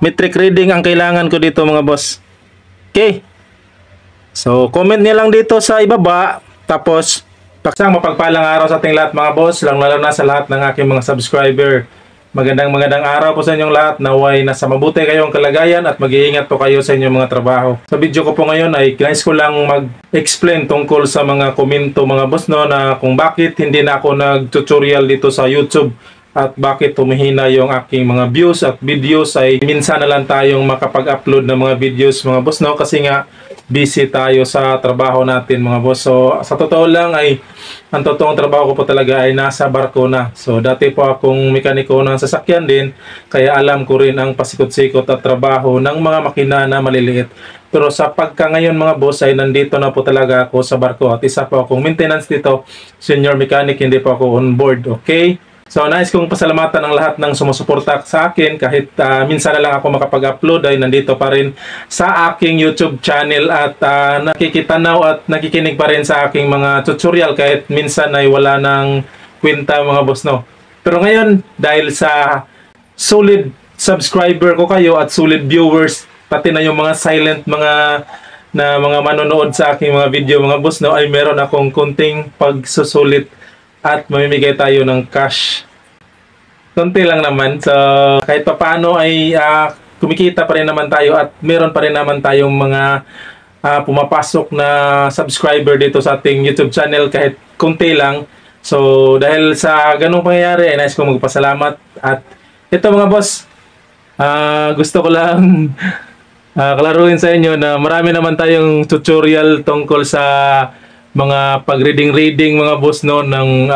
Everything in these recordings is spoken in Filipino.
metric reading ang kailangan ko dito mga boss. Okay. So, comment niya lang dito sa ibaba. Tapos, paksang mapagpalang araw sa ating lahat mga boss. Lalo na sa lahat ng aking mga subscriber. Magandang araw po sa inyong lahat. Naway nasa mabuti kayong kalagayan at mag-iingat po kayo sa inyong mga trabaho. Sa video ko po ngayon ay nais ko lang mag-explain tungkol sa mga komento mga boss no, na kung bakit hindi na ako nag-tutorial dito sa YouTube at bakit tumihina yung aking mga views at videos. Ay minsan na lang tayong makapag-upload ng mga videos mga boss no, kasi nga busy tayo sa trabaho natin mga boss. So sa totoo lang ay ang totoong trabaho ko po talaga ay nasa barko na. So dati po akong mekaniko ng sasakyan din, kaya alam ko rin ang pasikot-sikot at trabaho ng mga makina na maliliit. Pero sa pagka ngayon mga boss ay nandito na po talaga ako sa barko at isa po akong maintenance dito, senior mechanic, hindi po ako on board. Okay? So, nais kong pasalamatan ang lahat ng sumusuporta sa akin kahit minsan na lang ako makapag-upload ay nandito pa rin sa aking YouTube channel at nakikitanaw at nakikinig pa rin sa aking mga tutorial kahit minsan ay wala ng kwenta mga boss no. Pero ngayon, dahil sa solid subscriber ko kayo at solid viewers, pati na yung mga silent mga manonood sa aking mga video mga boss no, ay meron akong konting pagsusulit at mamimigay tayo ng cash. Konti lang naman. So, kahit papaano ay kumikita pa rin naman tayo at meron pa rin naman tayong mga pumapasok na subscriber dito sa ating YouTube channel kahit konti lang. So, dahil sa ganung pangyayari, ay nais kong magpasalamat. At ito mga boss, gusto ko lang klaruhin sa inyo na marami naman tayong tutorial tungkol sa mga pag-reading mga boss no, ng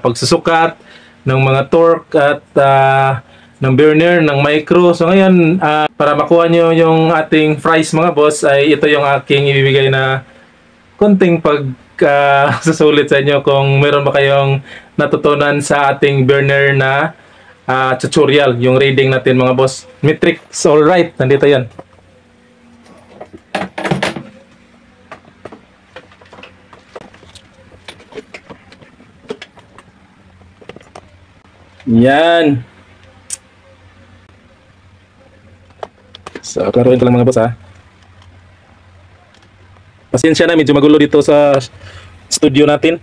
pagsusukat ng mga torque at ng burner, ng micro. So ngayon, para makuha nyo yung ating price mga boss, ay ito yung aking ibibigay na konting pagsusulit sa inyo kung meron ba kayong natutunan sa ating burner na tutorial, yung reading natin mga boss. Metric, alright, nandito yan. Yan. So, klaruin ko lang mga boss ha. Pasensya na, medyo magulo dito sa studio natin.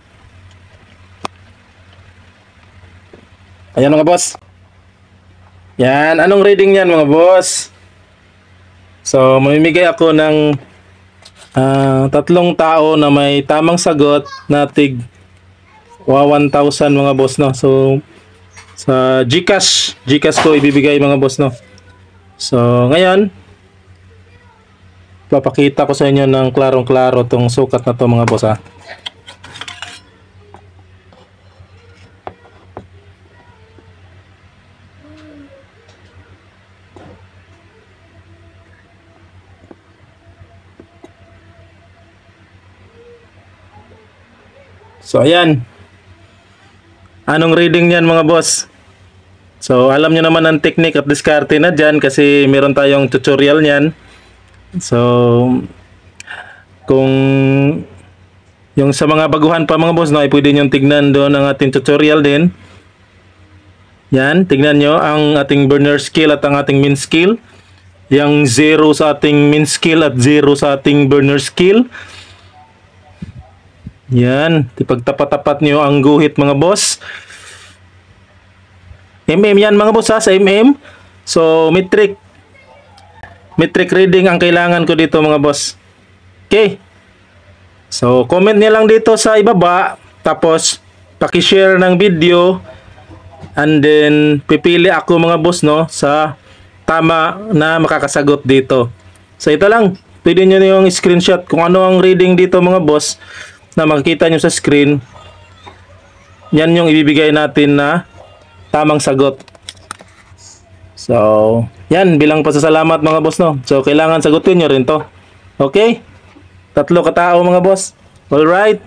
Ayan mga boss. Yan, anong reading yan mga boss? So, mamimigay ako ng tatlong tao na may tamang sagot na tig 1,000 mga boss no. So, sa GCash ko ibibigay mga boss no. So ngayon papakita ko sa inyo ng klarong-klaro tong sukat na to mga boss ha. So ayan. Anong reading niyan mga boss? So, alam nyo naman ang technique at diskarte na dyan kasi meron tayong tutorial niyan. So, kung yung sa mga baguhan pa mga boss, no, ay pwede nyo tignan doon ang ating tutorial din. Yan, tignan nyo ang ating burner skill at ang ating min skill. Yung 0 sa ating min skill at 0 sa ating burner skill. Yan, ipagtapat-tapat nyo ang guhit mga boss. Yan mga boss ha, sa So metric reading ang kailangan ko dito mga boss. Okay. So comment niya lang dito sa ibaba. Tapos paki-share ng video. And then pipili ako mga boss no sa tama na makakasagot dito. So ito lang. Pwede nyo yung screenshot kung ano ang reading dito mga boss na makikita nyo sa screen. Yan yung ibibigay natin na tamang sagot. So, yan, bilang pasasalamat mga boss no. So, kailangan sagutin nyo rin to. Okay? 3 katao mga boss. Alright?